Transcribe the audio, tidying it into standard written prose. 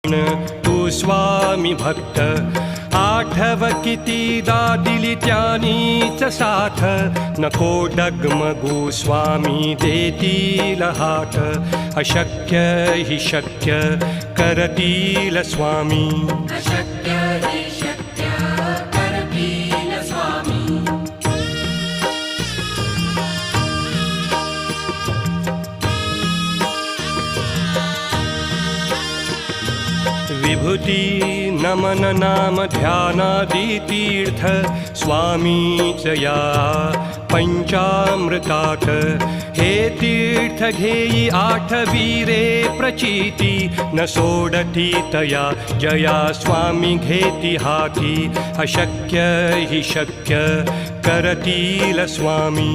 तू स्वामी भक्त आठव कितीदा दिली त्यानीच साथ नको डगमगू स्वामी देतील हात अशक्य हि शक्य करतील स्वामी अशक्य हि शक्य करतील स्वामी विभूती नमन नाम ध्यानादि तीर्थ स्वामीच या पंचामृतात हे तीर्थ घेई आठवीरे प्रचिती न सोडती तया जया स्वामी घेती हाती अशक्य हि शक्य करतील स्वामी